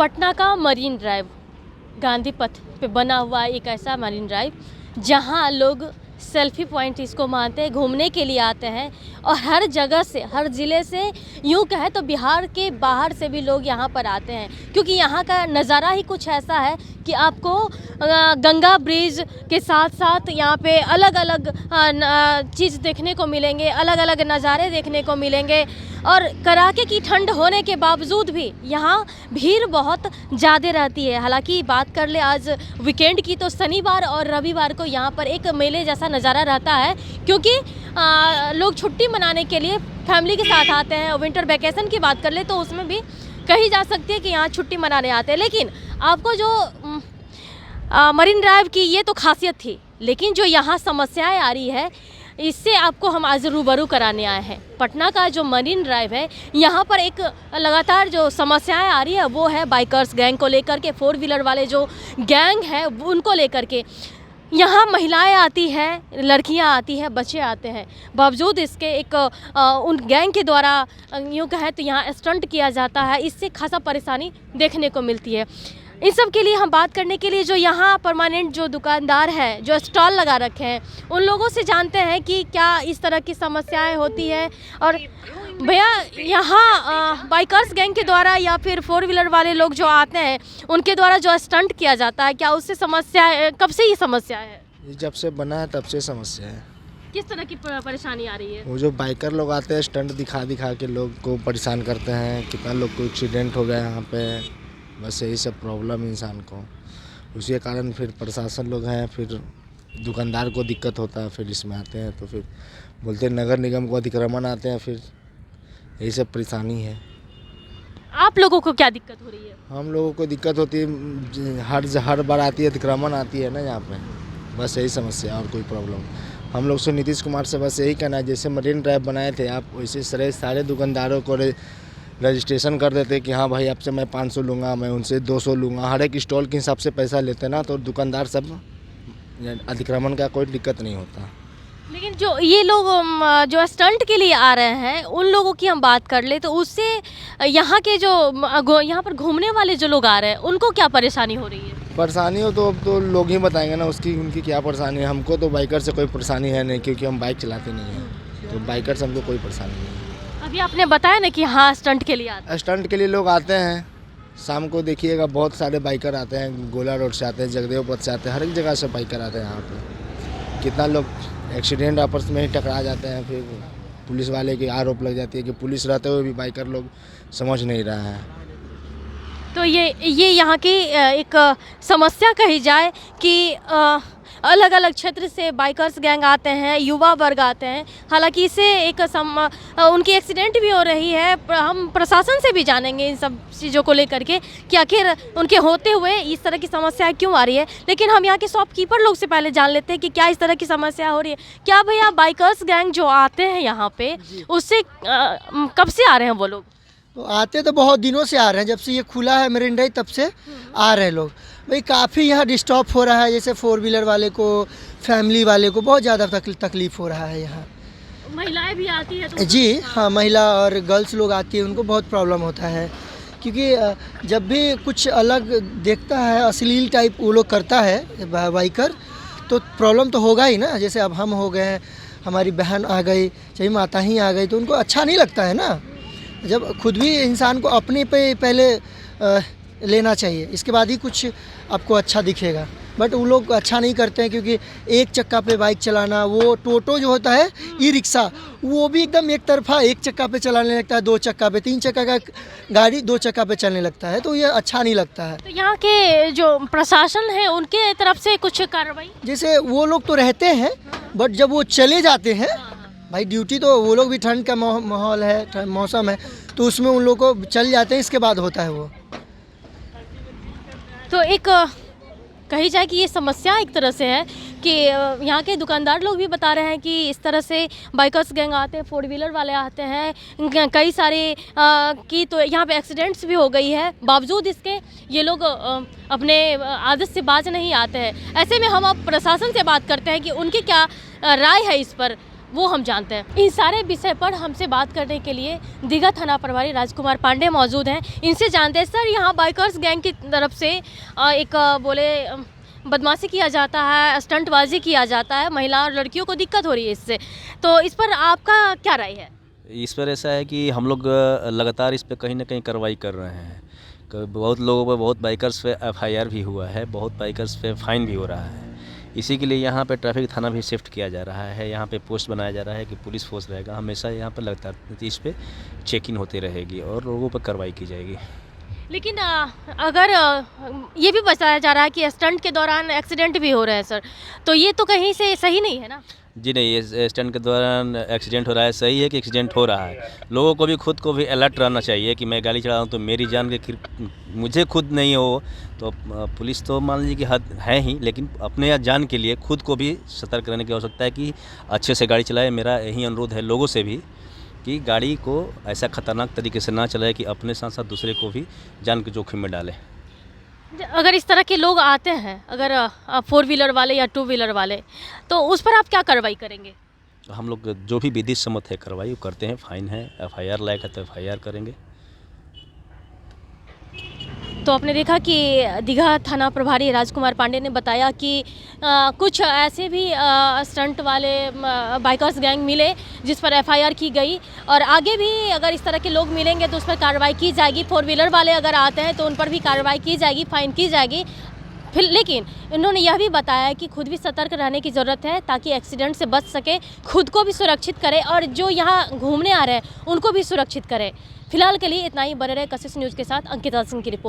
पटना का marine drive Gandhi पथ पे बना हुआ एक ऐसा मरीन ड्राइव जहां लोग सेल्फी पॉइंट इसको मानते हैं, घूमने के लिए आते हैं और हर जगह से, हर ज़िले से, यूँ कहे तो बिहार के बाहर से भी लोग यहाँ पर आते हैं क्योंकि यहाँ का नज़ारा ही कुछ ऐसा है कि आपको गंगा ब्रिज के साथ साथ यहाँ पे अलग अलग चीज़ देखने को मिलेंगे, अलग अलग नज़ारे देखने को मिलेंगे और कड़ाके की ठंड होने के बावजूद भी यहाँ भीड़ बहुत ज़्यादा रहती है। हालांकि बात कर ले आज वीकेंड की तो शनिवार और रविवार को यहाँ पर एक मेले जैसा नज़ारा रहता है क्योंकि लोग छुट्टी मनाने के लिए फैमिली के साथ आते हैं। विंटर वैकेशन की बात कर ले तो उसमें भी कही जा सकती है कि यहाँ छुट्टी मनाने आते हैं। लेकिन आपको जो मरीन ड्राइव की ये तो खासियत थी, लेकिन जो यहाँ समस्याएं आ रही है इससे आपको हम आज रूबरू कराने आए हैं। पटना का जो मरीन ड्राइव है यहाँ पर एक लगातार जो समस्याएं आ रही है वो है बाइकर्स गैंग को लेकर के, 4 व्हीलर वाले जो गैंग है उनको लेकर के। यहाँ महिलाएं आती हैं, लड़कियां आती हैं, बच्चे आते हैं, बावजूद इसके एक उन गैंग के द्वारा यूँ कहें तो यहाँ स्टंट किया जाता है। इससे खासा परेशानी देखने को मिलती है। इन सब के लिए हम बात करने के लिए जो यहाँ परमानेंट जो दुकानदार हैं, जो स्टॉल लगा रखे हैं, उन लोगों से जानते हैं कि क्या इस तरह की समस्याएं होती है। और भैया, यहाँ बाइकर्स गैंग के द्वारा या फिर 4 व्हीलर वाले लोग जो आते हैं उनके द्वारा जो स्टंट किया जाता है, क्या उससे समस्या है? कब से ये समस्या है? जब से बना है तब से समस्या है। किस तरह की परेशानी आ रही है? वो जो बाइकर लोग आते हैं स्टंट दिखा दिखा के लोग को परेशान करते हैं। कितना लोग को एक्सीडेंट हो गया यहाँ पे, बस यही सब प्रॉब्लम इंसान को। उसी के कारण फिर प्रशासन लोग हैं, फिर दुकानदार को दिक्कत होता है, फिर इसमें आते हैं तो फिर बोलते हैं नगर निगम को अतिक्रमण आते हैं, फिर यही सब परेशानी है। आप लोगों को क्या दिक्कत हो रही है? हम लोगों को दिक्कत होती है, हर बार आती है, अतिक्रमण आती है ना यहाँ पे, बस यही समस्या और कोई प्रॉब्लम। हम लोग से नीतीश कुमार से बस यही कहना है, जैसे मरीन ड्राइव बनाए थे आप, वैसे सारे दुकानदारों को रजिस्ट्रेशन कर देते कि हाँ भाई आपसे मैं 500 लूँगा, मैं उनसे 200 लूँगा, हर एक स्टॉल के हिसाब से पैसा लेते ना, तो दुकानदार सब अतिक्रमण का कोई दिक्कत नहीं होता। लेकिन जो ये लोग जो स्टंट के लिए आ रहे हैं उन लोगों की हम बात कर ले तो उससे यहाँ के जो यहाँ पर घूमने वाले जो लोग आ रहे हैं उनको क्या परेशानी हो रही है? परेशानी हो तो अब तो लोग ही बताएंगे ना उनकी क्या परेशानी है। हमको तो बाइकर से कोई परेशानी है नहीं क्योंकि हम बाइक चलाते नहीं हैं, तो बाइकर से हमको कोई परेशानी नहीं है। अभी आपने बताया ना कि हाँ स्टंट के लिए आते हैं। स्टंट के लिए लोग आते हैं, शाम को देखिएगा बहुत सारे बाइकर आते हैं, गोला रोड से आते हैं, जगदेव पथ से आते हैं, हर एक जगह से बाइकर आते हैं यहाँ पे। कितना लोग एक्सीडेंट आपस में ही टकरा जाते हैं, फिर पुलिस वाले की आरोप लग जाती है कि पुलिस रहते हुए भी बाइकर लोग समझ नहीं रहा है। तो ये यहाँ की एक समस्या कही जाए कि अलग अलग क्षेत्र से बाइकर्स गैंग आते हैं, युवा वर्ग आते हैं। हालांकि इससे एक उनकी एक्सीडेंट भी हो रही है। हम प्रशासन से भी जानेंगे इन सब चीज़ों को लेकर के कि आखिर उनके होते हुए इस तरह की समस्या क्यों आ रही है। लेकिन हम यहाँ के शॉपकीपर लोग से पहले जान लेते हैं कि क्या इस तरह की समस्या हो रही है। क्या भैया बाइकर्स गैंग जो आते हैं यहाँ पे उससे कब से आ रहे हैं वो लोग? तो आते तो बहुत दिनों से आ रहे हैं, जब से ये खुला है मरीन ड्राइव तब से आ रहे हैं लोग। भाई काफ़ी यहाँ डिस्टर्ब हो रहा है, जैसे 4 व्हीलर वाले को, फैमिली वाले को बहुत ज़्यादा तकलीफ़ हो रहा है यहाँ। महिलाएं भी आती है तो? जी हाँ, महिला और गर्ल्स लोग आती है, उनको बहुत प्रॉब्लम होता है क्योंकि जब भी कुछ अलग देखता है, अश्लील टाइप वो लोग करता है बाइकर, तो प्रॉब्लम तो होगा ही ना। जैसे अब हम हो गए हैं, हमारी बहन आ गई, चाहे माता ही आ गई, तो उनको अच्छा नहीं लगता है ना। जब खुद भी इंसान को अपने पे पहले लेना चाहिए, इसके बाद ही कुछ आपको अच्छा दिखेगा। बट वो लोग अच्छा नहीं करते हैं क्योंकि एक चक्का पे बाइक चलाना, वो टोटो जो होता है, ई रिक्शा, वो भी एकदम एक तरफा एक चक्का पे चलाने लगता है, 2 चक्का पे, 3 चक्का का गाड़ी 2 चक्का पे चलने लगता है, तो ये अच्छा नहीं लगता है। तो यहाँ के जो प्रशासन है उनके तरफ से कुछ कार्रवाई? जैसे वो लोग तो रहते हैं, बट जब वो चले जाते हैं भाई ड्यूटी, तो वो लोग भी ठंड का माहौल है, मौसम है, तो उसमें उन लोगों को चल जाते हैं, इसके बाद होता है वो। तो एक कही जाए कि ये समस्या एक तरह से है कि यहाँ के दुकानदार लोग भी बता रहे हैं कि इस तरह से बाइकर्स गैंग आते हैं, 4 व्हीलर वाले आते हैं, कई सारे की तो यहाँ पे एक्सीडेंट्स भी हो गई है। बावजूद इसके ये लोग अपने आदत से बाज नहीं आते हैं। ऐसे में हम अब प्रशासन से बात करते हैं कि उनकी क्या राय है इस पर। वो हम जानते हैं। इन सारे विषय पर हमसे बात करने के लिए दीघा थाना प्रभारी राजकुमार पांडे मौजूद हैं। इनसे जानते हैं सर, यहाँ बाइकर्स गैंग की तरफ से बदमाशी किया जाता है, स्टंटबाजी किया जाता है, महिला और लड़कियों को दिक्कत हो रही है इससे, तो इस पर आपका क्या राय है? इस पर ऐसा है कि हम लोग लगातार इस पे कहीं ना कहीं कार्रवाई कर रहे हैं। बहुत लोगों पर, बहुत बाइकर्स पे एफआईआर भी हुआ है, बहुत बाइकर्स पे फाइन भी हो रहा है। इसी के लिए यहाँ पे ट्रैफिक थाना भी शिफ्ट किया जा रहा है। यहाँ पे पोस्ट बनाया जा रहा है कि पुलिस फोर्स रहेगा हमेशा यहाँ पर, लगातार इस पे चेकिंग होती रहेगी और लोगों पर कार्रवाई की जाएगी। लेकिन अगर ये भी बताया जा रहा है कि स्टंट के दौरान एक्सीडेंट भी हो रहे हैं सर, तो ये तो कहीं से सही नहीं है ना? जी नहीं, ये स्टंट के दौरान एक्सीडेंट हो रहा है, सही है कि एक्सीडेंट हो रहा है। लोगों को भी खुद को भी अलर्ट रहना चाहिए कि मैं गाड़ी चला रहा हूँ तो मेरी जान के मुझे खुद नहीं हो तो पुलिस तो मान लीजिए कि हद है ही, लेकिन अपने जान के लिए खुद को भी सतर्क रहने की आवश्यकता है कि अच्छे से गाड़ी चलाए। मेरा यही अनुरोध है लोगों से भी कि गाड़ी को ऐसा खतरनाक तरीके से ना चलाए कि अपने साथ साथ दूसरे को भी जान के जोखिम में डाले। अगर इस तरह के लोग आते हैं, अगर 4 व्हीलर वाले या 2 व्हीलर वाले, तो उस पर आप क्या कार्रवाई करेंगे? हम लोग जो भी विधि सम्मत है कार्रवाई करते हैं। फाइन है, एफआईआर लायक है तो एफआईआर करेंगे। तो आपने देखा कि दीघा थाना प्रभारी राजकुमार पांडे ने बताया कि कुछ ऐसे भी स्टंट वाले बाइकर्स गैंग मिले जिस पर एफआईआर की गई, और आगे भी अगर इस तरह के लोग मिलेंगे तो उस पर कार्रवाई की जाएगी। 4 व्हीलर वाले अगर आते हैं तो उन पर भी कार्रवाई की जाएगी, फाइन की जाएगी। फिर लेकिन उन्होंने यह भी बताया कि खुद भी सतर्क रहने की ज़रूरत है ताकि एक्सीडेंट से बच सके, खुद को भी सुरक्षित करे और जो यहाँ घूमने आ रहे हैं उनको भी सुरक्षित करे। फिलहाल के लिए इतना ही। बने रहे कशिश न्यूज़ के साथ। अंकिता सिंह की रिपोर्ट।